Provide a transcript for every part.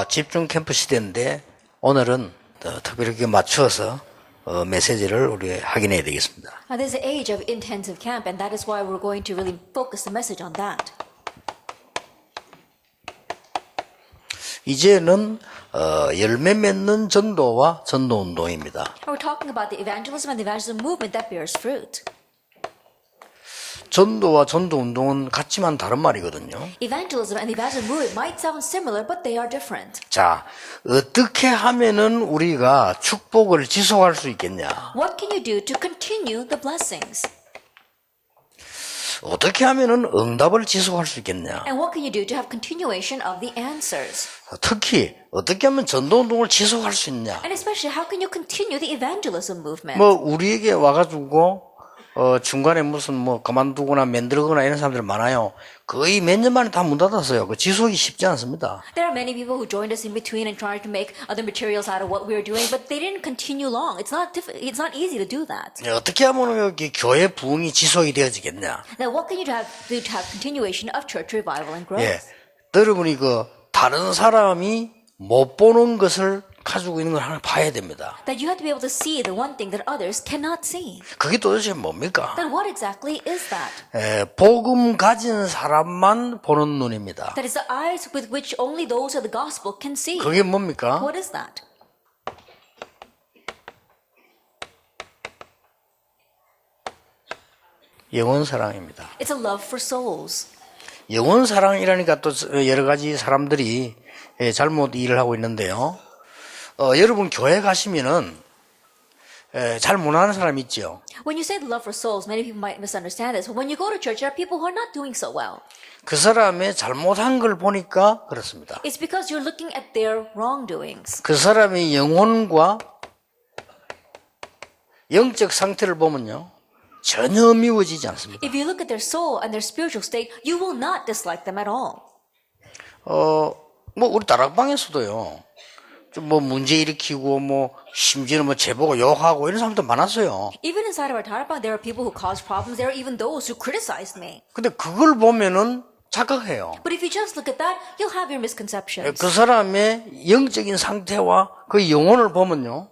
집중 캠프 시대인데 오늘은 특별히 이렇게 맞추어서 메시지를 우리 확인해야 되겠습니다. There's an age of intensive camp, and that is why we're going to really focus the message on that. 이제는 열매 맺는 전도와 전도 운동입니다. We're talking about the evangelism and the evangelism movement that bears fruit. 전도와 전도 운동은 같지만 다른 말이거든요. Evangelism and the evangelism movement might sound similar, but they are different. 자, 어떻게 하면은 우리가 축복을 지속할 수 있겠냐? What can you do to continue the blessings? 어떻게 하면은 응답을 지속할 수 있겠냐? And what can you do to have continuation of the answers? 특히 어떻게 하면 전도 운동을 지속할 수 있냐? And especially, how can you continue the evangelism movement? 뭐 우리에게 와가지고 중간에 무슨 뭐 그만두거나 만들거나 이런 사람들 많아요. 거의 몇 년 만에 다 문 닫았어요. 그 지속이 쉽지 않습니다. There are many people who joined us in between and tried to make other materials out of what we were doing, but they didn't continue long. It's not easy to do that. 어떻게 하면 여기 교회 부흥이 지속이 되어지겠냐? Now, what can you do to have continuation of church revival and growth? 예, 여러분이 그 다른 사람이 못 보는 것을 가지고 있는 걸 하나 봐야 됩니다. That you have to be able to see the one thing that others cannot see. 그게 도대체 뭡니까? Then what exactly is that? 복음 가진 사람만 보는 눈입니다. That is the eyes with which only those of the gospel can see. 그게 뭡니까? What is that? 영혼 사랑입니다. It's a love for souls. 영혼 사랑이라니까 또 여러 가지 사람들이 잘못 일을 하고 있는데요. 여러분 교회 가시면은 잘 못하는 사람 있죠. When you say the love for souls, many people might misunderstand this. When you go to church, there are people who are not doing so well. 그 사람의 잘못한 걸 보니까 그렇습니다. It's because you're looking at their wrongdoings. 그 사람의 영혼과 영적 상태를 보면요. 전혀 미워지지 않습니다. If you look at their soul and their spiritual state, you will not dislike them at all. 뭐 우리 다락방에서도요. 좀 뭐 문제 일으키고 뭐 심지어는 뭐 제보고 욕하고 이런 사람도 많았어요. Even inside of our Tarapang, there are people who cause problems. There are even those who criticize me. 근데 그걸 보면은 착각해요. But if you just look at that, you'll have your misconceptions. 그 사람의 영적인 상태와 그 영혼을 보면요.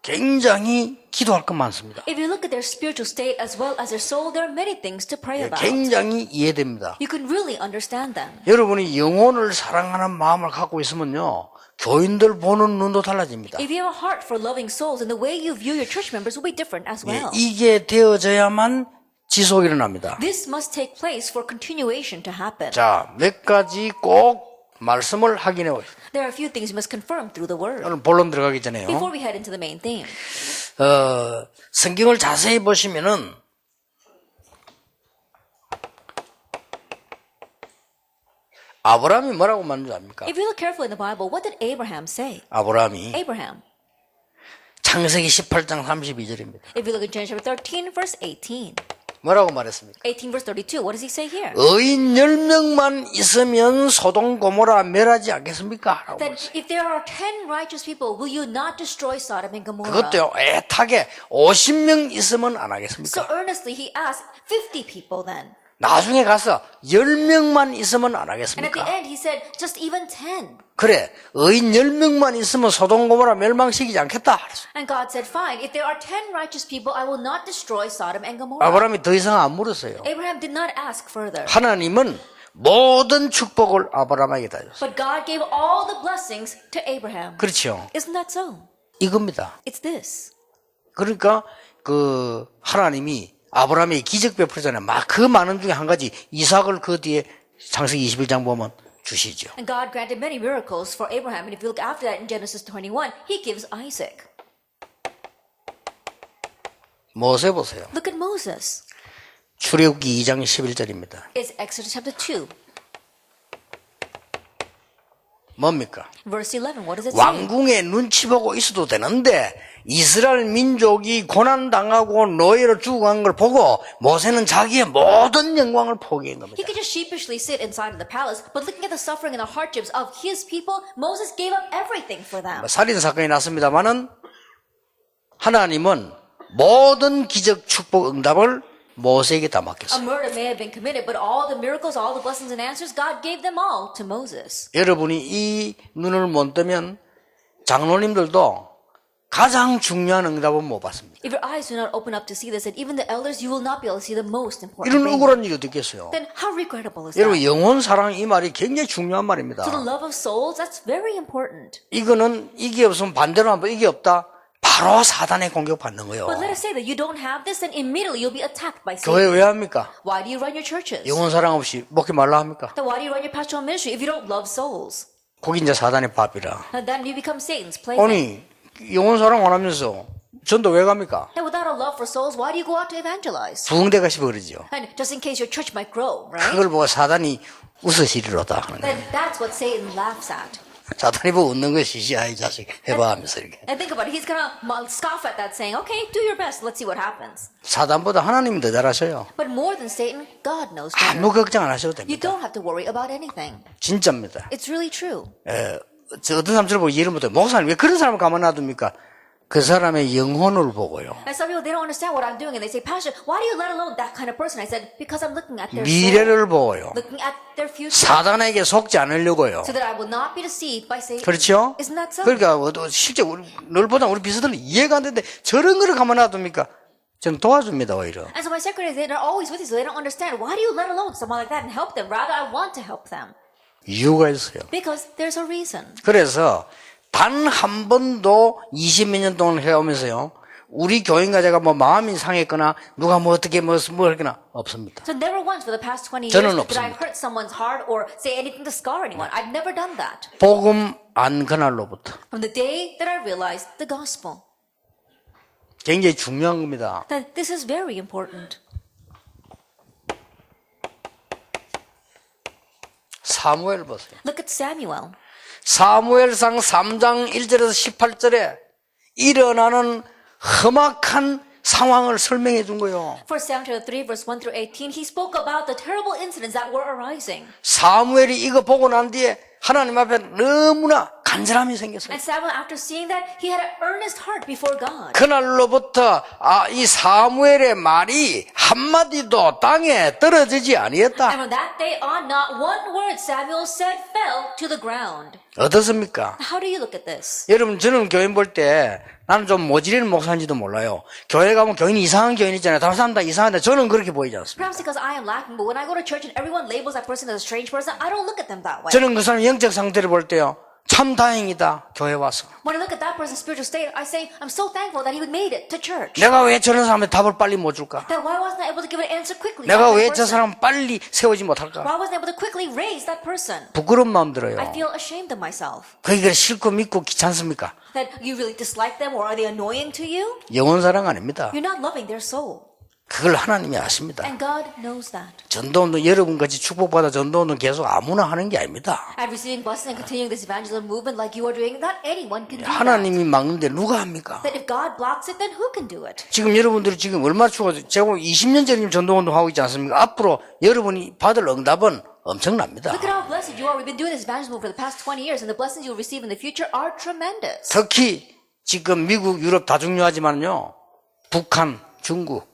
굉장히 기도할 것 많습니다. If you look at their spiritual state as well as their soul, there are many things to pray about. 굉장히 이해됩니다. You can really understand them. 여러분이 영혼을 사랑하는 마음을 갖고 있으면요. 교인들 보는 눈도 달라집니다. If you have a heart for loving souls, and the way you view your church members will be different as well. 이게 되어져야만 지속이 일어납니다. This must take place for continuation to happen. 자, 몇 가지 꼭 말씀을 확인해 보십시오. There are a few things you must confirm through the word. 오늘 본론 들어가기 전에요. Before we head into the main theme. 성경을 자세히 보시면은 아브라함이 뭐라고 말하는 줄 압니까? If you look carefully in the Bible, what did Abraham say? 아브라함이 Abraham. 창세기 18장 32절입니다. If you look at Genesis chapter 13, verse 18. 뭐라고 말했습니까? 18 verse 32, what does he say here? 의인 10명만 있으면 소돔 고모라 멸하지 않겠습니까? 라고 That 말했어요. if there are 10 righteous people, will you not destroy Sodom and Gomorrah? 그것도요, 애타게 50명 있으면 안 So 하겠습니까? earnestly he asked 50 people then. 나중에 가서 10명만 있으면 안 And at the 하겠습니까? end he said, just even 10. 그래, 의인 10명만 있으면 소돔 고모라 멸망시키지 않겠다. 그랬어요. And God said, fine, if there are 10 righteous people, I will not destroy Sodom and Gomorrah. 아브라함이 더 이상 안 물었어요. Abraham did not ask further. 하나님은 모든 축복을 아브라함에게 다 줬어요. But God gave all the blessings to Abraham. 그렇죠. Isn't that so? 이겁니다. It's this. 그러니까 그 하나님이 아브라함에게 기적 베풀잖아요. 막 그 많은 중에 한 가지 이삭을 그 뒤에 창세기 21장 보면 주시죠. And God granted many miracles for Abraham. And if you look after that in Genesis 21, he gives Isaac. 모세 보세요. Look at Moses. 출애굽기 2장 11절입니다. It's Exodus chapter 2, 뭡니까? verse 11. What does it say? 왕궁에 눈치 보고 있어도 되는데 이스라엘 민족이 고난당하고 노예로 죽어간 걸 보고 모세는 자기의 모든 영광을 포기한 겁니다. He could just sheepishly sit inside of the palace, but looking at the suffering and the hardships of his people, Moses gave up everything for them. 살인사건이 났습니다마는 하나님은 모든 기적 축복 응답을 모세에게 다 A 맡겼어요. murder may have been committed, but all the miracles, all the blessings and answers, God gave them all to Moses. 여러분이 이 눈을 못 뜨면 장로님들도 가장 중요한 응답은 못 받습니다. If your eyes do not open up to see this, and even the elders, you will not be able to see the most important 이런 thing. 억울한 일이 어디 있겠어요? Then how regrettable is 여러분 that? 영혼 사랑 이 말이 굉장히 중요한 말입니다. To the love of souls, that's very important. 이거는 이게 없으면 반대로 한번 이게 없다. 바로 사단의 공격받는 거예요. But let us say that you don't have this, then immediately you'll be attacked by 교회 Satan. 왜 합니까? Why do you run your churches? 영혼 사랑 없이 목회 말라 합니까? Then why do you run your pastoral ministry if you don't love souls? 거기 이제 사단의 밥이라. And then you become Satan's plaything. 아니 영혼 사랑 안 하면서 전도 왜 갑니까? And without a love for souls, why do you go out to evangelize? 부흥대 가시 버리죠. And just in case your church might grow, right? 그걸 보고 사단이 웃으시리로다 하는 거예요. Then that's what Satan laughs at. 사단이 보고 웃는 것이지 이 자식 해봐 하면서 이렇게. And think about it, he's gonna scoff at that, saying, "Okay, do your best. Let's see what happens." 사단보다 하나님이 더 잘하셔요. But more than Satan, God knows better. 아무 걱정 안 하셔도 You 됩니다. don't have to worry about anything. 진짜입니다. It's really true. 저 어떤 사람들 보고 이해를 못해요. 목사님 왜 그런 사람을 가만 놔둡니까? 그 사람의 영혼을 보고요. And some people, they don't understand what I'm doing, and they say, "Pastor, why do you let alone that kind of person?" I said, "Because I'm looking at their soul, 미래를 보고요. looking at their future, 사단에게 속지 않으려고요. so that I will not be deceived by Satan." 그렇죠? Isn't that so? 그러니까 실제 널보다 우리 비서들은 이해가 안 되는데 저런 거를 가만 놔둡니까? 저는 도와줍니다 오히려. And so my secretaries, they're always with you, so they don't understand. Why do you let alone someone like that and help them? Rather, I want to help them. 이유가 있어요. Because there's a reason. 그래서 단 한 번도 20몇 년 동안 해오면서요. 우리 교인과 제가 뭐 마음이 상했거나 누가 뭐 어떻게 뭐 했거나 없습니다. So never once for the past 20 years 저는 did I 없습니다. hurt someone's heart or say anything to scar anyone. I've never done that. 복음 안 그날로부터 From the day that I realized the gospel. 굉장히 중요한 겁니다. That this is very important. 사무엘 보세요. Look at Samuel. 사무엘상 3장 1절에서 18절에 일어나는 험악한 상황을 설명해 준 거예요. For Samuel 3 verse 1 through 18, he spoke about the terrible incidents that were arising. 사무엘이 이거 보고 난 뒤에 하나님 앞에 너무나 간절함이 생겼어요. And Samuel, after seeing that, he had an earnest heart before God. 그날로부터 이 사무엘의 말이 한마디도 땅에 떨어지지 And 아니했다. from that day on, not one word Samuel said fell to the ground. 어떻습니까? How do you look at this? 여러분 저는 교인 볼 때 나는 좀 모질이는 목사인지도 몰라요. 교회 가면 교인이 이상한 교인 있잖아요. 다른 사람 다 이상한데 저는 그렇게 보이지 않습니다. Perhaps because I am lacking, but when I go to church and everyone labels that person as a strange person, I don't look at them that way. 저는 그 사람 영적 상태를 볼 때요. 참 다행이다. 교회 와서. When I look at that person's spiritual state, I say, I'm so thankful that he made it to church. 내가 왜 저런 사람한테 답을 빨리 못 줄까? That why wasn't I able to give an answer quickly? to 내가 that 왜 저 person? 사람 빨리 세우지 못할까? Why wasn't I able to quickly raise that person? 부끄러운 마음 들어요. I feel ashamed of myself. 그게 싫고 믿고 귀찮습니까? That you really dislike them or are they annoying to you? 영혼 사랑 아닙니다. You're not loving their soul. 그걸 하나님이 아십니다. And God knows that. 전도운동 여러분같이 축복받아 전도운동 계속 아무나 하는 게 아닙니다. At receiving blessing and continuing this evangelism movement like you are doing, not anyone can do that. 하나님이 막는데 누가 합니까? That if God blocks it, then who can do it? 지금 여러분들이 지금 얼마나 추워서 제가 20년 전에 전도운동 하고 있지 않습니까? 앞으로 여러분이 받을 응답은 엄청납니다. Look at how blessed you are. We've been doing this evangelism for the past 20 years, and the blessings you'll receive in the future are tremendous. 특히 지금 미국, 유럽 다 중요하지만요. 북한, 중국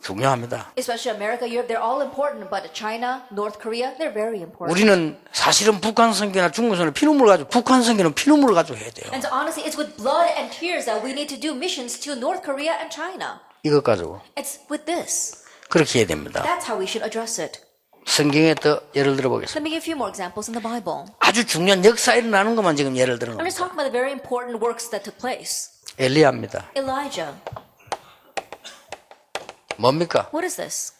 중요합니다. Especially America, Europe, they're all important, but China, North Korea, they're very important. 우리는 사실은 북한 선교나 중국 선교 피눈물 가지고 북한 선교는 피눈물 가지고 해야 돼요. And so honestly, it's with blood and tears that we need to do missions to North Korea and China. 이것 가지고 It's with this. 그렇게 해야 됩니다. That's how we should address it. 성경에 더 예를 들어보겠습니다. Let me give a few more examples in the Bible. 아주 중요한 역사 일어나는 것만 지금 예를 들어 I'm just talking about the very important works that took place. 엘리야입니다. Elijah. 뭡니까? What is this?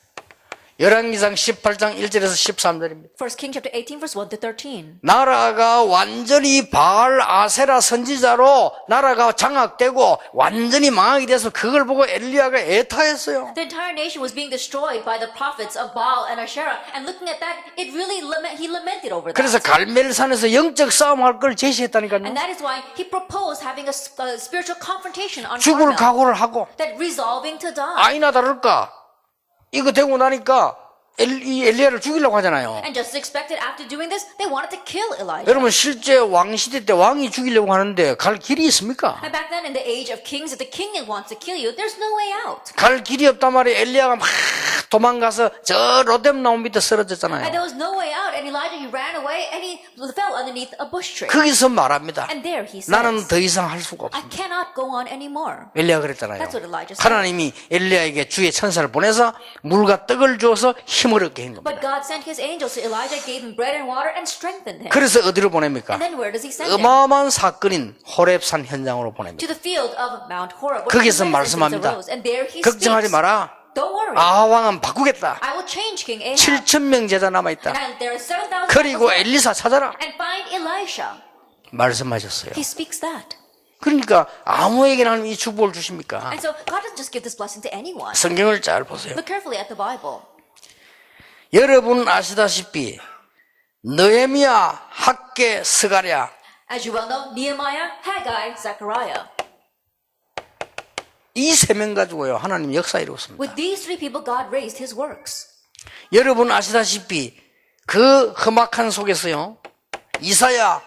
열왕기상 18장 1절에서 13절입니다. 1 King chapter 18 verse 1 to 13. 나라가 완전히 바알 아세라 선지자로 나라가 장악되고 완전히 망하게 돼서 그걸 보고 엘리야가 애타했어요. The entire nation was being destroyed by the prophets of Baal and Asherah. And looking at that, he lamented over 그래서 that. 갈멜산에서 영적 싸움할 걸 제시했다니까요. And that is why he proposed having a spiritual confrontation on 죽을 Carmel. 각오를 하고 That resolving to die. 아니나 다를까 이거 되고 나니까 이 엘리야를 죽이려고 하잖아요. And just as expected, after doing this, they wanted to kill Elijah. 여러분 실제 왕 시대 때 왕이 죽이려고 하는데 갈 길이 있습니까? And back then, in the age of kings, if the king wants to kill you, there's no way out. 갈 길이 없단 말이에요. 엘리야가 막 도망가서 저 로뎀 나무 밑에 And 쓰러졌잖아요. there was no way out. And Elijah, he ran away and he fell underneath a bush tree. 거기서 말합니다. And there he 나는 says, 더 이상 할 수가 I 없습니다. cannot go on anymore. 엘리야가 그랬잖아요. That's what Elijah said. 하나님이 엘리야에게 주의 천사를 보내서 물과 떡을 주어서 힘을 얻게 한 겁니다. But God sent his angels to Elijah, gave him bread and water, and strengthened him. 그래서 어디로 보냅니까? And then where does he send him? 어마어마한 사건인 호렙산 현장으로 보냅니다. To the field of Mount Horeb, where 거기서 tremendous incidents 말씀합니다. arose. And there he 걱정하지 speaks. 마라. Don't worry. 아하왕은 바꾸겠다. I will change King Ahab. 7,000명 제자 남아있다. And there are 7,000 그리고 prophets 엘리사 찾아라. and find Elisha. 말씀하셨어요. He speaks that. 그러니까 아무에게나 하나님 이 축복을 주십니까? And so God doesn't just give this blessing to anyone. 성경을 잘 보세요. Look carefully at the Bible. 여러분 아시다시피 느헤미야, 학개, 스가랴 As you well know, Nehemiah, Haggai, Zechariah. 이 세 명 가지고요 하나님 역사 이루었습니다. With these three people, God raised his works. 여러분 아시다시피 그 험악한 속에서요 이사야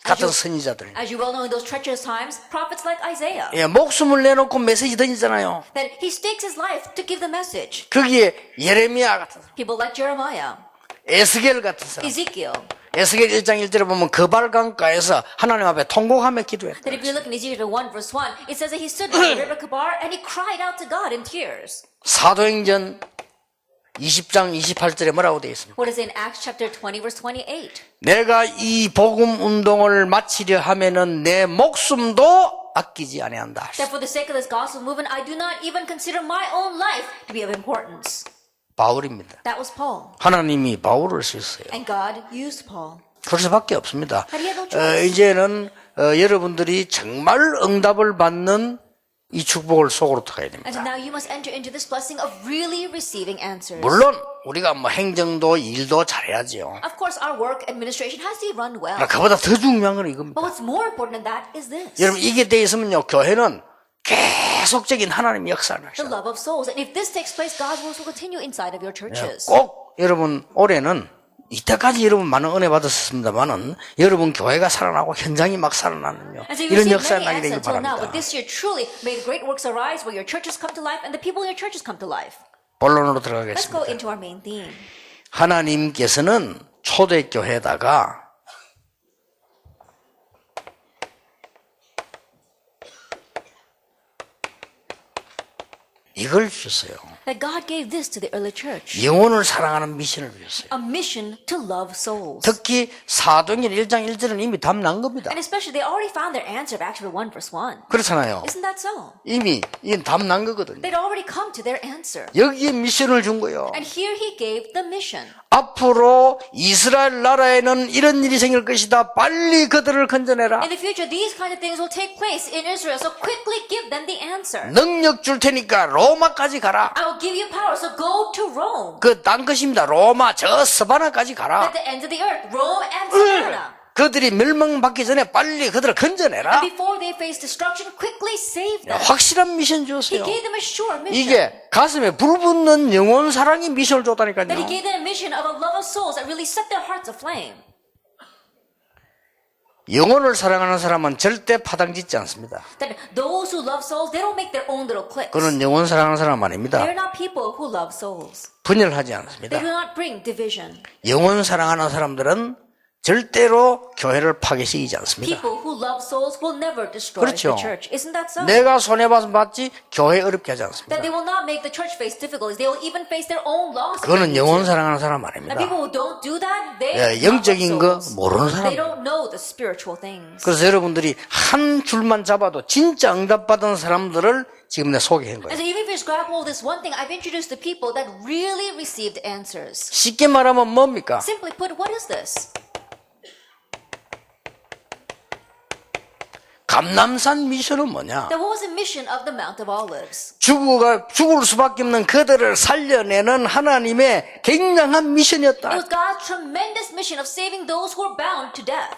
같은 선지자들 As you well know, in those treacherous times, prophets like Isaiah, 예, 목숨을 내놓고 메시지 던지잖아요. that he stakes his life to give the message. 거기에 예레미야 같은 사람, People like Jeremiah, 에스겔 같은 사람. Ezekiel. 에스겔 1장 1절에 보면 거발강가에서 하나님 앞에 통곡하며 기도했다. That if you look in Ezekiel 1 verse 1, it says that he stood by the river Kabar and he cried out to God in tears. 사도행전 20장 28절에 뭐라고 되어 있습니까? What is in Acts chapter 20 verse 28? 내가 이 복음 운동을 마치려 하면은 내 목숨도 아끼지 아니한다. That for the sake of this gospel movement, I do not even consider my own life to be of importance. 바울입니다. That was Paul. 하나님이 바울을 쓰셨어요. And God used Paul. 그럴 수밖에 없습니다. But he had no choice. 이제는 여러분들이 정말 응답을 받는 이 축복을 속으로 들어가야 And so 됩니다. now you must enter into this blessing of really receiving answers. 물론 우리가 뭐 행정도 일도 잘해야죠. Of course, our work administration has to run well. 그러나 그보다 더 중요한 건 이겁니다. But what's more important than that is this. 여러분 이게 돼 있으면요 교회는 계속적인 하나님의 역사를 The 하셔요. love of souls. And if this takes place, God's works will continue inside of your churches. 꼭 여러분 올해는 이때까지 여러분 많은 은혜 받았습니다만은 여러분 교회가 살아나고 현장이 막 살아나는요 And so you 이런 received 역사가 many 나게 answers 되길 until now, 바랍니다. but this year truly may the great works arise where your churches come to life and the people in your churches come to life. 본론으로 Let's 들어가겠습니다. go into our main theme. 하나님께서는 초대교회에다가 이걸 주셨어요. That God gave this to the early church. 영혼을 사랑하는 미션을 주셨어요. A mission to love souls. 특히 사도행전 1장 1절은 이미 답 난 겁니다. And especially, they already found their answer of Acts 1 verse 1. 그렇잖아요. Isn't that so? 이미 이건 답 난 거거든요. They'd already come to their answer. 여기에 미션을 준 거예요. And here he gave the mission. 앞으로 이스라엘 나라에는 이런 일이 생길 것이다. 빨리 그들을 건져내라. In the future, these kind of things will take place in Israel, so quickly give them the answer. 능력 줄 테니까 로마까지 가라. I will give you power, so go to Rome. 그 딴 것입니다. 로마 저 스바나까지 가라. At the ends of the earth, Rome and Savannah. 그들이 멸망받기 전에 빨리 그들을 건져내라. And before they face destruction, quickly save them. 확실한 미션 He 주었어요. gave them a sure mission. 이게 가슴에 불 붙는 영혼 사랑의 미션을 That he 줬다니까요. gave them a mission of a love of souls that really set their hearts aflame. 영혼을 사랑하는 사람은 절대 파당짓지 않습니다. That those who love souls, they don't make their own little cliques. 그는 영혼 사랑하는 사람 아닙니다. They're not people who love souls. 분열하지 They 않습니다. do not bring division. 영혼 사랑하는 사람들은 절대로 교회를 파괴시키지 않습니다. People who love souls will never destroy 그렇죠. the church. Isn't that so? 내가 손해봐서 받지 교회 어렵게 하지 않습니다. That they will not make the church face difficulties. They will even face their own losses. 그거는 영혼 사랑하는 사람 And 아닙니다. people who don't do that, they 예, love 영적인 거 souls. 모르는 사람. They don't know the spiritual things. 그래서 여러분들이 한 줄만 잡아도 진짜 응답받은 사람들을 지금 내가 소개한 거예요. And so even if you just grab hold of this one thing, I've introduced the people that really received answers. 쉽게 말하면 뭡니까? Simply put, what is this? 감남산 미션은 뭐냐? Then what was the mission of the Mount of Olives? 죽을 수밖에 없는 그들을 살려내는 하나님의 굉장한 It 미션이었다. was God's tremendous mission of saving those who were bound to death.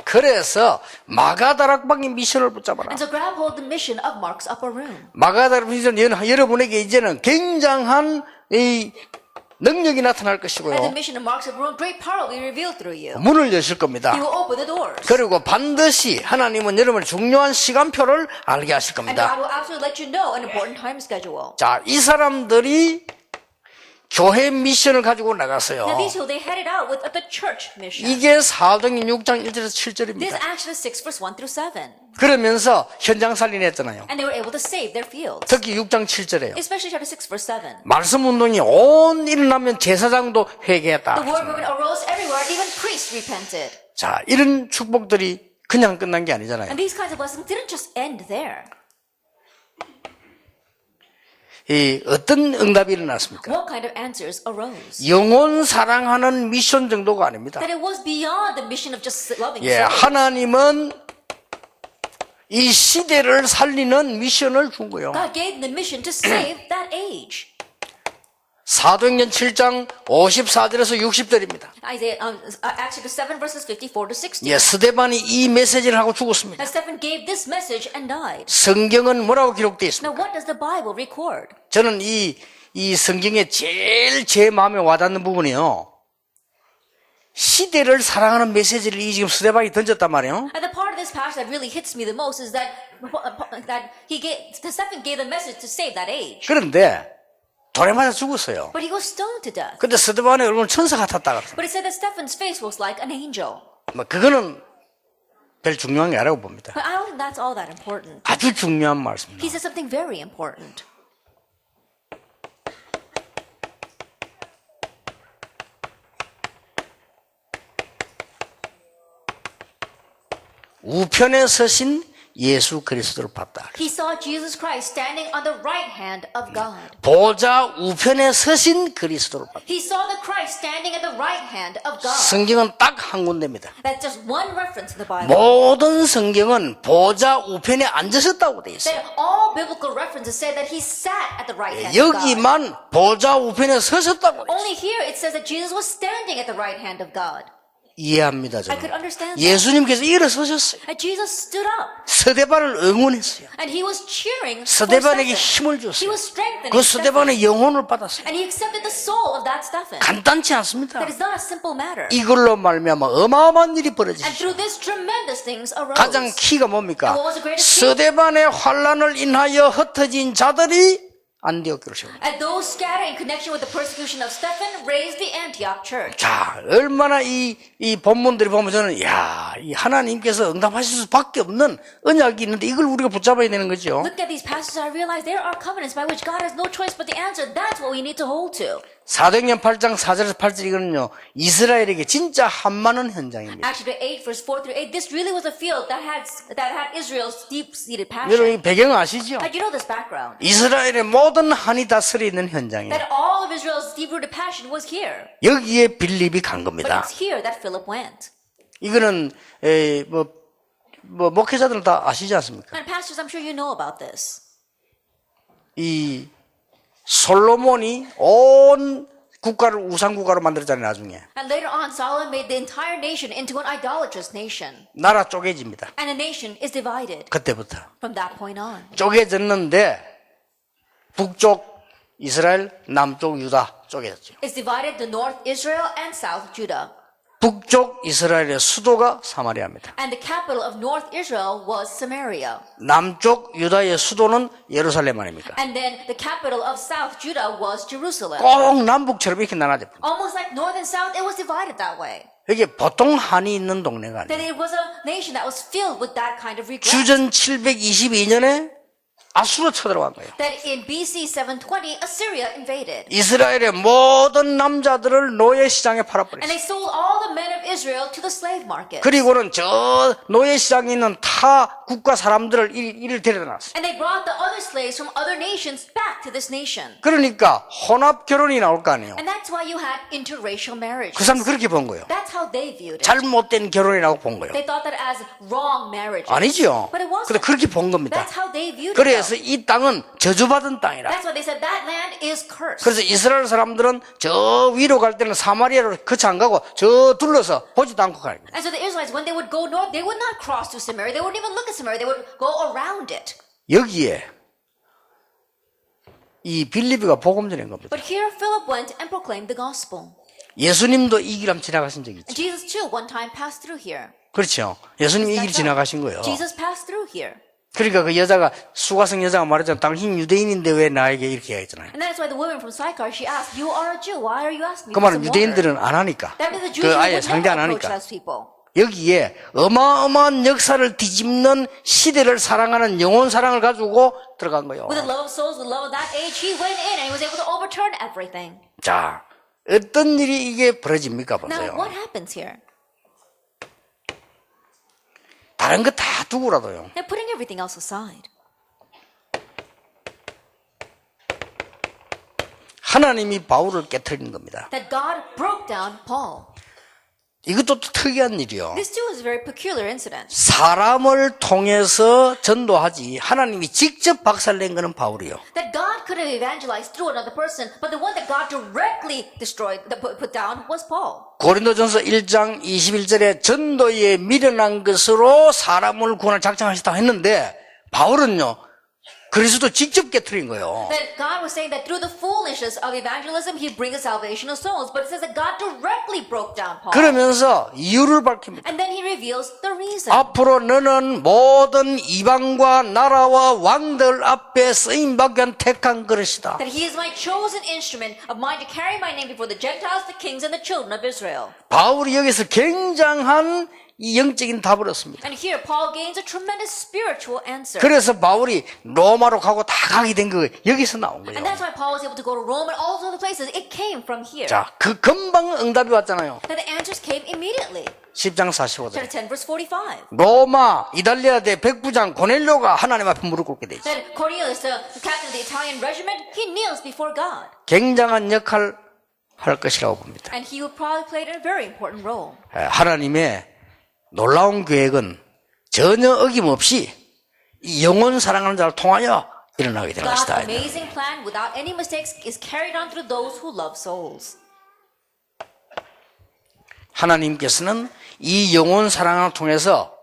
그래서 마가다락방의 미션을 붙잡아라. And so grab hold the mission of Mark's upper room. 마가다락 미션 여러분에게 이제는 굉장한 이 능력이 나타날 것이고요. And the mission of Mark's upper room, great power will be revealed through you. 문을 여실 겁니다. He will open the doors. 그리고 반드시 하나님은 여러분의 중요한 시간표를 알게 하실 And 겁니다. God will absolutely let you know an important time schedule. 자, 이 사람들이 교회 미션을 가지고 Now 나갔어요. these who they headed out with the church mission. 이게 사도행전 6장 1절에서 This 7절입니다. Acts 6 verse 1 through 7. 그러면서 현장 살인했잖아요. And they were able to save their fields. 특히 6장 7절에요. Especially chapter 6 verse 7. 말씀 운동이 온 일어나면 제사장도 회개했다. The word movement arose everywhere, even priests repented. 자, 이런 축복들이 그냥 끝난 게 아니잖아요. And these kinds of blessings didn't just end there. 이 어떤 응답이 일어났습니까? What kind of answers arose? 영혼 사랑하는 미션 정도가 아닙니다. That it was beyond the mission of just loving 예, souls. 하나님은 이 시대를 살리는 미션을 준 거예요. God gave them the mission to save that age. 사도행전 7장 54절에서 60절입니다. Acts 7 verses 54 to 60. 예, 스데반이 이 메시지를 하고 죽었습니다. And Stephen gave this message and died. 성경은 뭐라고 기록되어 있습니까? Now what does the Bible record? 저는 이 성경에 제일 제 마음에 와닿는 부분이요. 시대를 사랑하는 메시지를 이 지금 스데반이 던졌단 말이에요. And the part of this passage that really hits me the most is that Stephen gave the message to save that age. 그런데 돌에 맞아 죽었어요. But he was stoned to death. 근데 스데반의 얼굴은 천사 같았다 그랬어요. But it said that Stephen's face was like an angel. 뭐 그거는 별 중요한 게 아니라고 봅니다. But I don't think that's all that important. 아주 중요한 말씀입니다. He said something very important. 우편에 서신 예수 그리스도를 봤다. He saw Jesus Christ standing on the right hand of God. 보좌 우편에 서신 그리스도를 봤다. He saw the Christ standing at the right hand of God. 성경은 딱 한 군데입니다. That's just one reference in the Bible. 모든 성경은 보좌 우편에 앉으셨다고 돼 있어요. That all biblical references say that he sat at the right hand of God. 여기만 보좌 우편에 서셨다고 돼 있어요. Only here it says that Jesus was standing at the right hand of God. 이해합니다. I could 저는. understand that. 예수님께서 일어서셨어요. And Jesus stood up. 스데반을 응원했어요. And he was cheering for 스데반에게 Stephen. 힘을 He 줬어요. was strengthening 그 Stephen. 스데반의 영혼을 받았어요. And he accepted the soul of that Stephen. 간단치 않습니다. That is not a simple matter. 이걸로 말미암아 어마어마한 일이 And 벌어지죠. through this, tremendous things arose. 가장 키가 뭡니까? And what was the greatest key? 스데반의 환란을 인하여 흩어진 자들이 안디옥 교를 세웁니다. And those scattered in connection with the persecution of Stephen raised the Antioch church. 자, 얼마나 이 본문들이 보면 저는 이 하나님께서 응답하실 수밖에 없는 언약이 있는데 이걸 우리가 붙잡아야 되는 거죠. Look at these passages, I realize there are covenants by which God has no choice but the answer. That's what we need to hold to. 사도행전 8장 4절에서 8절 이거는요. 이스라엘에게 진짜 한마는 현장입니다. Acts 8 verse 4 through 8. This really was a field that had Israel's deep-seated 여러분 passion. 이 배경 아시죠? And you know this background. 이스라엘의 모든 한이 다 서려 있는 현장이에요. That all of Israel's deep-rooted passion was here. 여기에 빌립이 간 But 겁니다. it's here that Philip went. 이거는 목회자들은 다 아시지 않습니까? And pastors, I'm sure you know about this. 이 솔로몬이 온 국가를 우상 국가로 만들었잖아요. 나중에 And later on, Solomon made the entire nation into an idolatrous nation. 나라 쪼개집니다. And the nation is divided 그때부터 from that point on. 쪼개졌는데 북쪽 이스라엘, 남쪽 유다 쪼개졌죠. It's divided to North Israel and South Judah. 북쪽 이스라엘의 수도가 사마리아입니다. And the capital of North Israel was Samaria. 남쪽 유다의 수도는 예루살렘 아닙니까? And then the capital of South Judah was Jerusalem. 꼭 남북처럼 이렇게 나눠져 버립니다. Almost like North and South, it was divided that way. 이게 보통 한이 있는 동네가 That 아니에요. it was a nation that was filled with that kind of regret. 주전 722년에 아수르 쳐들어간 거예요. That in BC 720, Assyria invaded. 이스라엘의 모든 남자들을 노예 시장에 And 팔아버렸어요. they sold all the men of Israel to the slave market. 그리고는 저 노예 시장에 있는 타 국가 사람들을 이를 데려다 놨어요. And they brought the other slaves from other nations back to this nation. 그러니까 혼합 결혼이 나올 거 아니에요. And that's why you had interracial marriages. 그 사람들 그렇게 본 거예요. That's how they viewed it. 잘못된 결혼이라고 본 거예요. They thought that as wrong marriages. 아니죠. But it wasn't. 근데 그렇게 본 겁니다. That's how they viewed it. 그래서 이 땅은 저주받은 땅이라. That's why they said that land is cursed. 그래서 이스라엘 사람들은 저 위로 갈 때는 사마리아로 거쳐 안 가고 저 둘러서 보지도 않고 가요. And so the Israelites Israelites, when they would go north, they would not cross to Samaria. They wouldn't even look at Samaria. They would go around it. 여기에 이 빌립이가 복음 전한 겁니다. But here Philip went and proclaimed the gospel. 예수님도 이 길 한번 지나가신 적이 있죠. And Jesus too one time passed through here. 그렇죠. 예수님이 이 길 지나가신 거예요. Jesus passed through here. 그러니까 그 여자가 수가성 여자가 말했잖아. 당신 유대인인데 왜 나에게 이렇게 했잖아요. And that's why the woman from Sychar, she asked, you are a Jew. Why are you asking me 그 for 말은 some water? 유대인들은 안 하니까. That means the Jews 그 아예 would 상대 안 never approach 하니까. those people. 여기에 어마어마한 역사를 뒤집는 시대를 사랑하는 영혼 사랑을 가지고 들어간 거예요. With the love of souls, with the love of that age, he went in and he was able to overturn everything. 자, 어떤 일이 이게 벌어집니까 Now, 보세요. what happens here? 다른 거 다 두고라도요. They're putting everything else aside. 하나님이 바울을 깨트리는 겁니다. That God broke down Paul. 이것도 또 특이한 일이요. This too is a very peculiar incident. 사람을 통해서 전도하지 하나님이 직접 박살낸 거는 바울이요. That God could have evangelized through another person, but the one that God directly destroyed, that put down, was Paul. 고린도전서 1장 21절에 전도에 미련한 것으로 사람을 구원을 작정하셨다 했는데 바울은요. 그리스도 직접 깨트린 거예요. That God was saying that through the foolishness of evangelism, He brings the salvation of souls. But it says that God directly broke down Paul. 그러면서 이유를 밝힙니다. And then He reveals the reason. 앞으로 너는 모든 이방과 나라와 왕들 앞에 쓰임받기 위한 택한 그릇이다. That He is my chosen instrument of mine to carry my name before the Gentiles, the kings, and the children of Israel. 바울이 여기서 굉장한 이 영적인 답을 얻습니다. And here Paul gains a tremendous spiritual answer. 그래서 바울이 로마로 가고 다 가게 된 거 여기서 나온 거예요. And that's why Paul was able to go to Rome and all those other places. It came from here. 자, 그 금방 응답이 왔잖아요. That the answers came immediately. 10장 45절. Chapter 10, verse 45. 로마 이달리아 대 백부장 고넬료가 하나님 앞에 무릎 꿇게 되죠. That Cornelius, the captain of the Italian regiment, he kneels before God. 굉장한 역할을 할 것이라고 봅니다. And he would probably play a very important role. 하나님의 놀라운 계획은 전혀 어김없이 이 영혼 사랑하는 자를 통하여 일어나게 될 God's 것이다. amazing plan, without any mistakes, is carried on through those who love souls. 하나님께서는 이 영혼 사랑을 통해서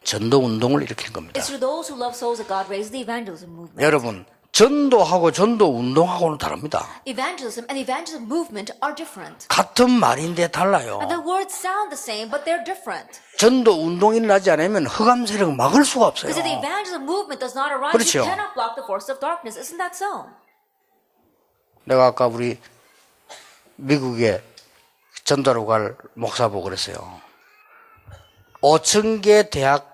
전도 운동을 일으킨 겁니다. It's through those who love souls that God raises the evangelism movement. 여러분, 전도하고 전도 운동하고는 다릅니다. Evangelism and the evangelism movement are different. 같은 말인데 달라요. And the words sound the same, but they're different. 전도 운동이 일어나지 않으면 흑암 세력을 막을 수가 없어요. Because if the evangelism movement does not arise, 그렇죠. you cannot block the force of darkness. Isn't that so? 내가 아까 우리 미국에 전도로 갈 목사 보고 그랬어요. 5,000개 대학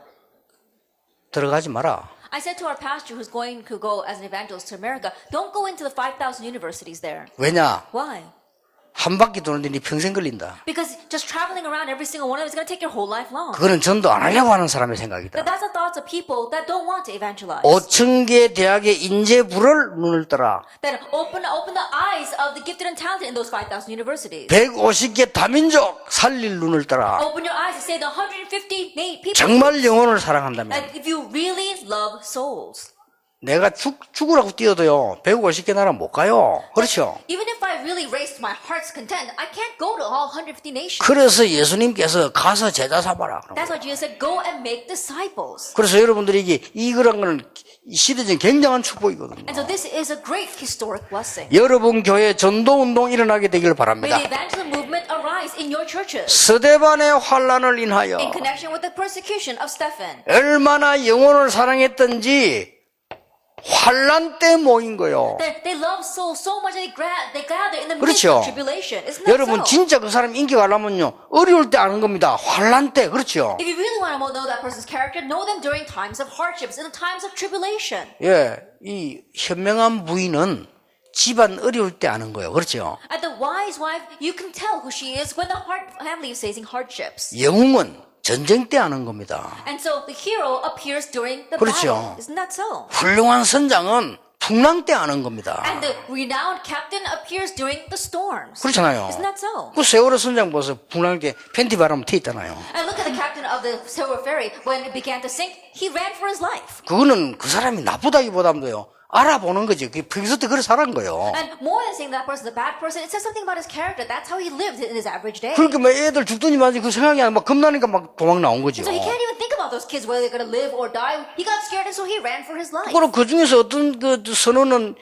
들어가지 마라. I said to our pastor who's going to go as an evangelist to America, don't go into the 5,000 universities there. 왜냐? Why? 한 바퀴 도는데 네 평생 걸린다. Because just traveling around every single one of them is going to take your whole life long. 그거는 전도 안 하려고 하는 사람의 생각이다. That's the thoughts of people that don't want to evangelize. 5,000개 대학의 인재부를 눈을 떠라. That open the eyes of the gifted and talented in those 5,000 universities. 150개 다민족 살릴 눈을 떠라. Open your eyes and say the 150 people. 정말 영혼을 사랑한다면 That if you really love souls. 내가 죽으라고 뛰어도요 150개 나라 못 가요. 그렇죠? Even if I really raced my heart's content, I can't go to all 150 nations. 그래서 예수님께서 가서 제자 삼아라. 그런 That's 거예요. why Jesus said, go and make disciples. 그래서 여러분들에게 이거란 거는 시대적인 굉장한 축복이거든요. And so this is a great historic blessing. 여러분 교회 전도 운동 일어나게 되기를 May 바랍니다. the evangelism movement arise in your churches. 스데반의 환란을 인하여 In connection with the persecution of Stephen. 얼마나 영혼을 사랑했던지 환란 때 모인 거요. They love souls so much that they gather in the midst 그렇죠. of tribulation. Isn't that 여러분 so? 진짜 그 사람 인기가 가려면요 어려울 때 아는 겁니다. 환란 때. 그렇죠? If you really want to know that person's character, know them during times of hardships, in the times of tribulation. 예, 이 현명한 부인은 집안 어려울 때 아는 거예요. 그렇죠? At the wise wife, you can tell who she is when the family is facing hardships. 영웅은 전쟁 때 아는 겁니다. And so the hero appears during the 그렇죠. battle. Isn't that so? 훌륭한 선장은 풍랑 때 아는 겁니다. And the renowned captain appears during the storms. 그렇잖아요. Isn't that so? 그 세월호 선장 보세요. 풍랑 때 팬티 바람 튀 있잖아요. And look at the captain of the silver ferry. When it began to sink, he ran for his life. 그거는 그 사람이 나쁘다기보다도요. 알아보는 거지. 평소 때 그래 살은 거예요. And more than saying that person's a bad person, it says something about his character. That's how he lived in his average day. 그러니까 막 애들 죽든지 말든지 그 생각이 아니라 막 겁나니까 막 도망 나온 거죠. So he can't even think about those kids, whether they're going to live or die. He got scared and so he ran for his life. 그럼 그 중에서 어떤 그 선호는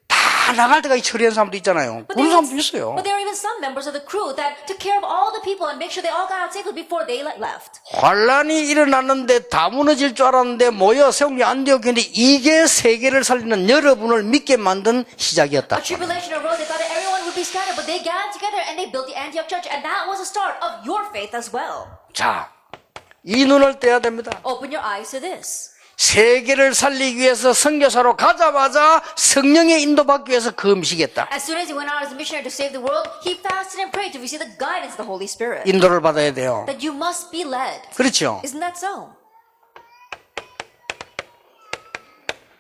다 나갈 때까지 처리한 사람도 있잖아요. 그런 사람도 있어요. But there are even some members of the crew that took care of all the people and make sure they all got out safely before they left. 환란이 일어났는데 다 무너질 줄 알았는데 모여 세움이 안 되었는데 이게 세계를 살리는 여러분을 믿게 만든 시작이었다. A tribulation arose. They thought that everyone would be scattered, but they gathered together and they built the Antioch church, and that was the start of your faith as well. 자, 이 눈을 떼야 됩니다. Open your eyes to this. 세계를 살리기 위해서 선교사로 가자마자 성령의 인도받기 위해서 금식했다. As soon as he went out as a missionary to save the world, he fasted and prayed to receive the guidance of the Holy Spirit. 인도를 받아야 돼요. That you must be led. 그렇죠. Isn't that so?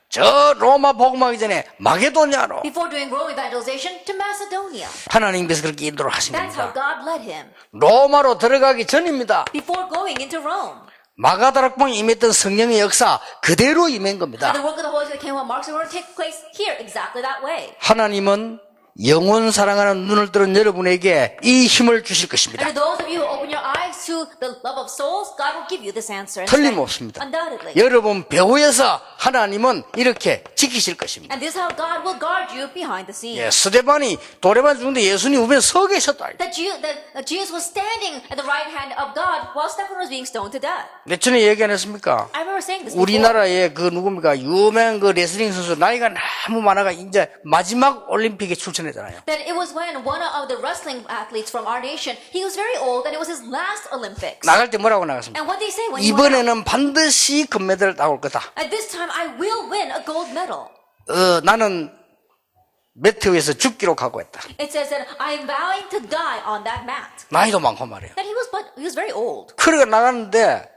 저 로마 복음하기 전에 마게도냐로 Before doing Rome evangelization to Macedonia. 하나님께서 그렇게 인도를 하신 That's how 겁니다. God led him. 로마로 들어가기 전입니다. Before going into Rome. 마가다락방에 임했던 성령의 역사 그대로 임한 겁니다. The work of the Holy Spirit came on Mark's word take place here exactly that way. 하나님은 영원 사랑하는 눈을 뜨는 여러분에게 이 힘을 주실 것입니다. And to those of you who open your eyes to the love of souls, God will give you this answer. 틀림없습니다. Undoubtedly. 여러분 배후에서 하나님은 이렇게 지키실 것입니다. And this is how God will guard you behind the scenes. 예, 스데반이 돌에만 죽는데 예수님 우편에 서 계셨다. That Jesus was standing at the right hand of God while Stephen was being stoned to death. 몇 전에 얘기 안 했습니까? I remember saying this before. 우리나라에 그 누굽니까 유명한 그 레슬링 선수 나이가 너무 많아가 이제 마지막 올림픽에 출전했잖아요. That it was when one of the wrestling athletes from our nation, he was very old and it was his last Olympics. 나갈 때 뭐라고 나갔습니까? And what did he say when he went out? 이번에는 반드시 금메달을 따올 거다. At this time, I will win a gold medal. 나는 매트 위에서 죽기로 각오했다. It says that I am vowing to die on that mat. 나이도 많고 말이에요. That he was very old. 그러니까 나갔는데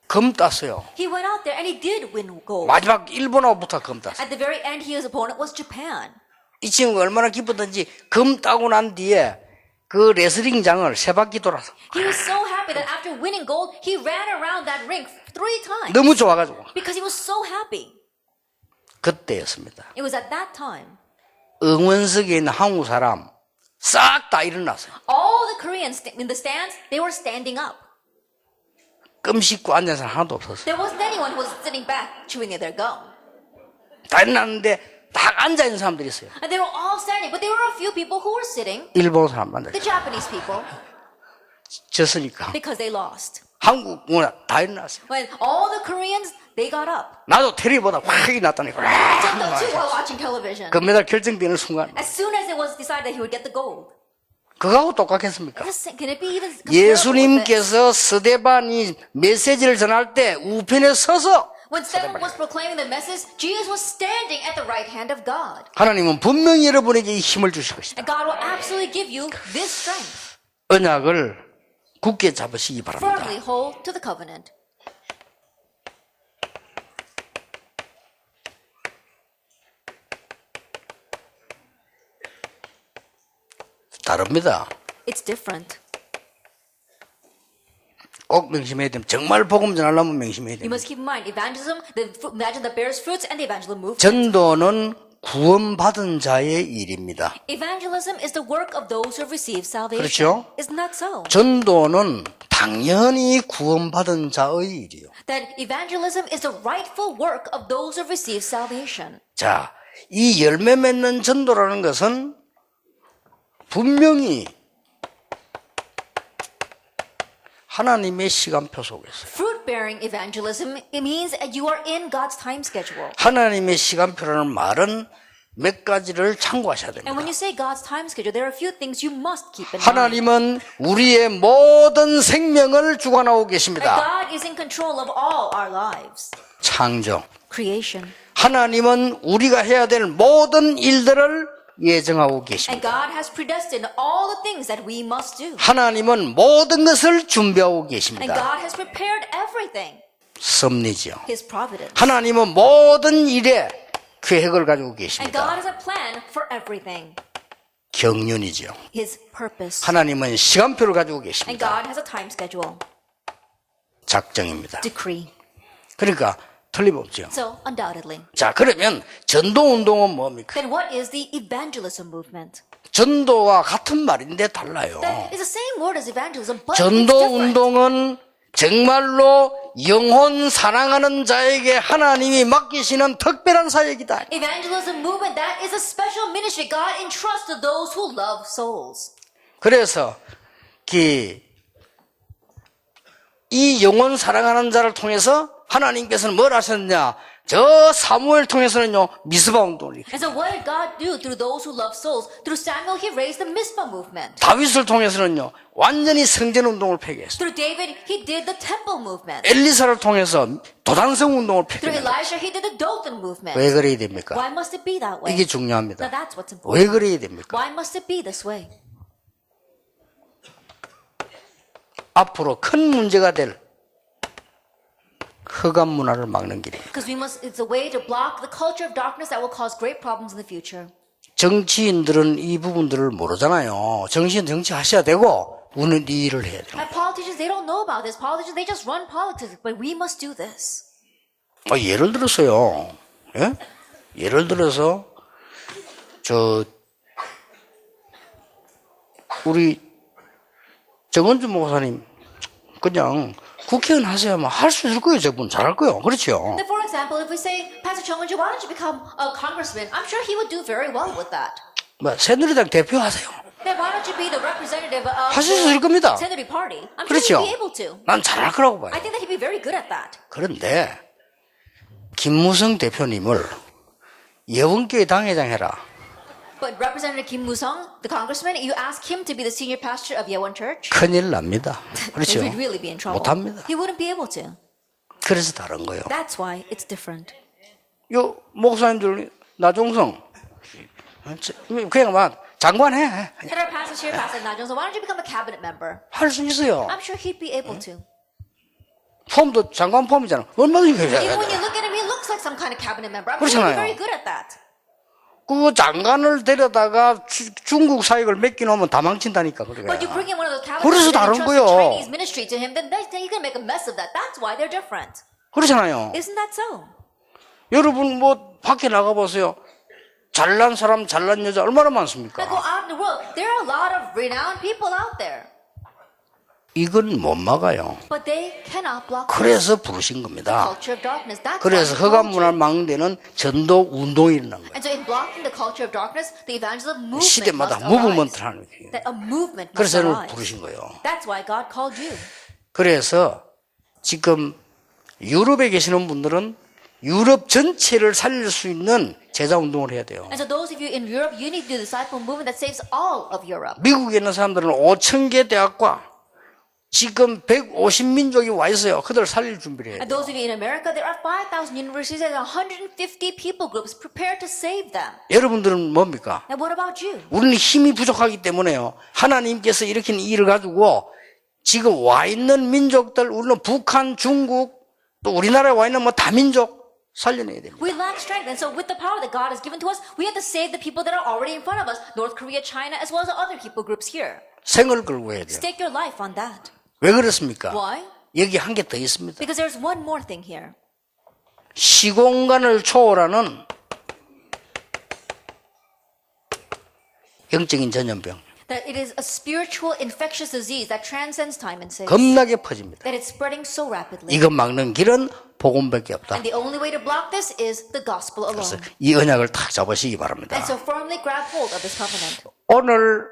금 땄어요. He went out there and he did win gold. 마지막 일본하고부터 금 땄어요. At the very end, his opponent was Japan. 이 친구가 얼마나 기쁘던지 금 따고 난 뒤에 그 레슬링장을 세 바퀴 돌아서 He was so happy that after winning gold, he ran around that ring 3 times. 너무 좋아가지고 Because he was so happy. 그때였습니다. It was at that time. 응원석에 있는 한국 사람 싹 다 일어났어요. All the Koreans in the stands, they were standing up. 껌 씹고 앉은 사람 하나도 없었어요. There wasn't anyone who was sitting back chewing their gum. 다 일어났는데 다 앉아있는 사람들이 있어요. And they were all standing, but there were a few people who were sitting, 일본 사람만 the Japanese people, 졌으니까 because they lost. 한국 문화 다 일어났어요. When all the Koreans, they got up. 나도 텔레비보다 확이 났다니까. Jumped up too while watching television. 금메달 결정되는 순간 As soon as it was decided that he would get the gold. 그거하고 똑같겠습니까? Can it be even comparable with it? 예수님께서 스데반이 메시지를 전할 때 우편에 서서 When Stephen was proclaiming the message, Jesus was standing at the right hand of God. 하나님은 분명히 여러분에게 이 힘을 주실 것이다. And God will absolutely give you this strength. 언약을 굳게 잡으시기 바랍니다. Firmly hold to the covenant. 다릅니다. It's different. 꼭 명심해야 됩니다. 정말 복음 전하려면 명심해야 You 됩니다. must keep in mind, evangelism that bears fruits and the evangelism movement. 전도는 구원받은 자의 일입니다. Evangelism is the work of those who have received salvation. 그렇죠? Isn't that so? 전도는 당연히 구원받은 자의 일이요. That evangelism is the rightful work of those who have received salvation. 자, 이 열매 맺는 전도라는 것은 분명히 하나님의 시간표 속에서 Fruit-bearing evangelism, it means that you are in God's time schedule. 하나님의 시간표라는 말은 몇 가지를 참고하셔야 And 됩니다. when you say God's time schedule, there are a few things you must keep in mind. 하나님은 우리의 모든 생명을 주관하고 That 계십니다. God is in control of all our lives. 창조. Creation. 하나님은 우리가 해야 될 모든 일들을 예정하고 And 계십니다. God has predestined all the things that we must do. 하나님은 모든 것을 준비하고 And 계십니다. God has prepared everything. 섭리지요. His providence. 하나님은 모든 일에 계획을 가지고 And God 계십니다. has a plan for everything. 경륜이죠. His purpose. 하나님은 시간표를 가지고 And 계십니다. God has a time schedule. 작정입니다. Decree. 그러니까 틀림없죠. So, undoubtedly. 자, 그러면 전도운동은 뭡니까? Then what is the evangelism movement? 전도와 같은 말인데 달라요. That is the same word as evangelism, but it's different. 전도운동은 정말로 영혼 사랑하는 자에게 하나님이 맡기시는 특별한 사역이다. Evangelism movement, that is a special ministry God entrusts to those who love souls. 그래서 이 영혼 사랑하는 자를 통해서 하나님께서는 뭘 하셨냐? 저 사무엘 통해서는요, 미스바 운동을 일으켰어요. And so what did God do through those who love souls? Through Samuel, he raised the Mizpah movement. 다윗을 통해서는요, 완전히 성전 운동을 폐기했어요. Through David, he did the temple movement. 엘리사를 통해서 도단성 운동을 Through 폐기했어요. Elisha, he did the Dothan movement. 왜 그래야 됩니까? Why must it be that way? 이게 Now 중요합니다. that's what's important. 왜 그래야 됩니까? Why must it be this way? 앞으로 큰 문제가 될 흑암 문화를 막는 길입니다. Because it's a way to block the culture of darkness that will cause great problems in the future. 정치인들은 이 부분들을 모르잖아요. 정치인 정치하셔야 되고 우리는 이 일을 해야 돼요. And politicians, they don't know about this. Politicians, they just run politics. But we must do this. 예를 들어서요. 예? 예를 들어서 우리 정은주 목사님 그냥 국회의원 하세요. 할 수 있을 거예요. 저분 잘할 거예요. 그렇죠? Then, for example, if we say, Pastor Chung Won-ju, why don't you become a congressman? I'm sure he would do very well with that. 새누리당 대표 하세요. Then why don't you be the representative of 하실 수 있을 겁니다. the Senator Party? I'm sure 그렇죠? he'd be able to. 난 잘할 거라고 봐요. I think that he'd be very good at that. 그런데 김무성 대표님을 예원교회 당회장 해라. But Representative Kim Moo-sung, the congressman, you ask him to be the senior pastor of Yewon Church, 큰일 납니다. he 그렇죠? would really be in trouble. 못합니다. He wouldn't be able to. 그래서 다른 거예요. That's why it's different. 요 목사님들 나종성 그냥 장관 해. Head pastor, senior pastor, Na Jung-sung, why don't you become a cabinet member? 할 수 있어요. I'm sure he'd be able to. 폼도 장관 폼이잖아. 얼마든지 Even 해야 when 돼. you look at him, he looks like some kind of cabinet member. I'm sure 그렇잖아요. he'd be very good at that. 그 장관을 데려다가 중국 사역을 맡겨놓으면 다 망친다니까. 그래. But you bring in one of those cabinet 그래서 members 다른 and trust 거요. the Chinese ministry to him, then he can make a mess of that. That's why they're different. 그렇잖아요. Isn't that so? 여러분 밖에 나가 보세요. 잘난 사람, 잘난 여자 얼마나 많습니까? Now go out in the world. There are a lot of renowned people out there. 이건 못 막아요. But they cannot block the 그래서 부르신 겁니다. culture of darkness. That's 그래서 why he 흑암 called 문화를 you. 막는 데는 전도 운동이 일어난 거예요. And so in blocking the culture of darkness, the evangelism movement 시대마다 must 무브먼트를 arise. 하는 거예요. That a movement must 그래서 저를 arise. 부르신 거예요. That's why God called you. 그래서 지금 유럽에 계시는 분들은 유럽 전체를 살릴 수 있는 제자 운동을 해야 돼요. And so those of you in Europe, you need to do the disciple movement that saves all of Europe. 미국에 있는 사람들은 5,000개 대학과 지금 150민족이 와 있어요. 그들 살릴 준비를 해야 And 돼요. those of you in America, there are 5,000 universities and 150 people groups prepared to save them. 여러분들은 뭡니까? And what about you? 우리는 힘이 부족하기 때문에요. 하나님께서 일으킨 일을 가지고 지금 와 있는 민족들, 우리는 북한, 중국, 또 우리나라에 와 있는 다민족 살려내야 됩니다. We lack strength, and so with the power that God has given to us, we have to save the people that are already in front of us, North Korea, China, as well as other people groups here. 생을 걸고 해야 돼요. Stake your life on that. 왜 그렇습니까? Why? 여기 한 개 더 있습니다. Because there's one more thing here. 시공간을 초월하는 영적인 전염병. That it is a spiritual infectious disease that transcends time and space. 겁나게 퍼집니다. That it's spreading so rapidly. 이거 막는 길은 복음밖에 없다. And the only way to block this is the gospel 그래서 alone. 이 언약을 딱 잡으시기 바랍니다. And so firmly grab hold of this covenant. 오늘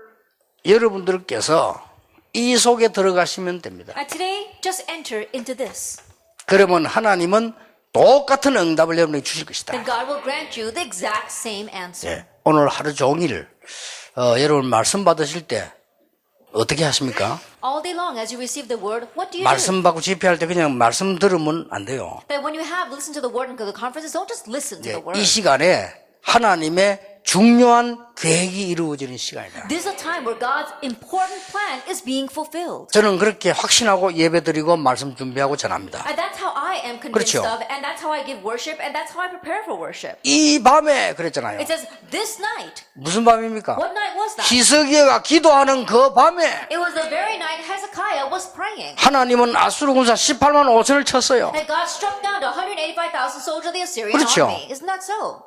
여러분들께서 이 속에 들어가시면 됩니다. And today, just enter into this. 그러면 하나님은 똑같은 응답을 여러분에게 주실 것이다. Then God will grant you the exact same answer. 네, 오늘 하루 종일 여러분 말씀 받으실 때 어떻게 하십니까? All day long, as you receive the word, what do you do? 말씀 받고 집회할 때 그냥 말씀 들으면 안 돼요. That when you have listened to the word and go to the conferences, don't just listen to 네, the word. 이 시간에 하나님의 중요한 계획이 이루어지는 시간이다. This is a time where God's important plan is being fulfilled. 저는 그렇게 확신하고 예배드리고 말씀 준비하고 전합니다. And that's how I am convinced 그렇죠. of, and that's how I give worship, and that's how I prepare for worship. 이 밤에 그랬잖아요. It says, this night. 무슨 밤입니까? What night was that? 히스기야가 기도하는 그 밤에 It was the very night Hezekiah was praying. 하나님은 아수르 군사 18만 5천을 쳤어요. And God struck down the 185,000 soldiers of the Assyrian 그렇죠. army. Isn't that so?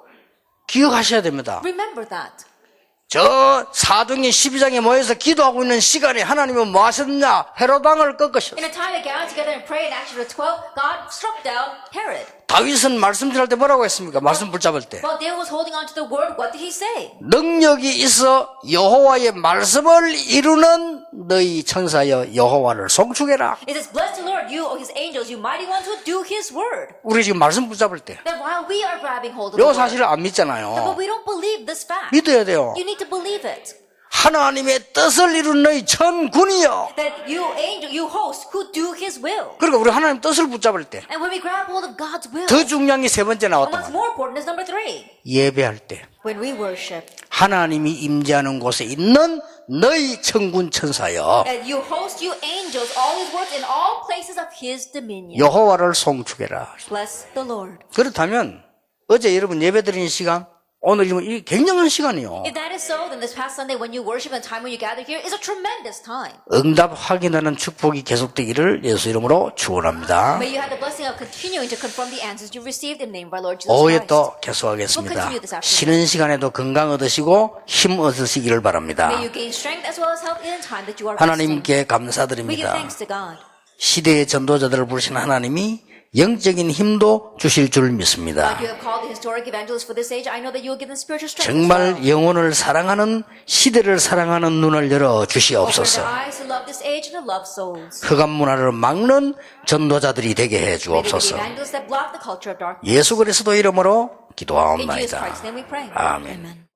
기억하셔야 됩니다. Remember that. 저 사도행전 12장에 모여서 기도하고 있는 시간에 하나님은 뭐 하셨느냐? 헤롯 왕을 꺾으셨어요. In a time they gathered together and prayed in Acts chapter 12, God struck down Herod. 다윗은 말씀 전할 때 뭐라고 했습니까? 말씀 붙잡을 때. While David was holding on to the word, what did he say? 능력이 있어 여호와의 말씀을 이루는 너희 천사여 여호와를 송축해라. It says, bless the Lord, you, his angels, you mighty ones who do his word. 우리 지금 말씀 붙잡을 때. That while we are grabbing hold of the 요 word, 사실을 안 but 믿잖아요. we don't believe this fact. 믿어야 돼요. You need to believe it. 하나님의 뜻을 이루는 너희 천군이여. That you angel, you host who do his will. 그러니까 우리 하나님 뜻을 붙잡을 때. And when we grab hold of God's will, 더 중요한 게 세 번째 and 나왔던 what's 거예요. more important is number 3. 예배할 때. When we worship, 하나님이 임재하는 곳에 있는 너희 천군 천사여. and you host, you angels, all his works in all places of his dominion. 여호와를 송축해라. Bless the Lord. 그렇다면 어제 여러분 예배드리는 시간, 오늘 이 굉장한 시간이요. If that is so, then this past Sunday when you worship and the time when you gather here is a tremendous time. 응답 확인하는 축복이 계속되기를 예수 이름으로 축원합니다. May you have the blessing of continuing to confirm the answers you received in the name of our Lord Jesus 오후에 Christ. 또 We'll 계속하겠습니다. continue this afternoon. 쉬는 시간에도 건강 얻으시고 힘 얻으시기를 바랍니다. May you gain strength as well as health in time that you are resting. 하나님께 We give 감사드립니다. thanks to God. 시대의 전도자들을 부르신 하나님이 영적인 힘도 주실 줄 God, 믿습니다. you have called the historic evangelists for this age. I know that you will give them spiritual strength. as 정말 well. 영혼을 사랑하는 시대를 사랑하는 눈을 열어 Open 주시옵소서. their eyes to love this age and to love souls. 흑암 문화를 막는 전도자들이 되게 해 May they be the 주옵소서. evangelists that block the culture of darkness. 예수 그리스도 이름으로 In Jesus 기도하옵나이다. Christ's name we pray. 아멘. Amen.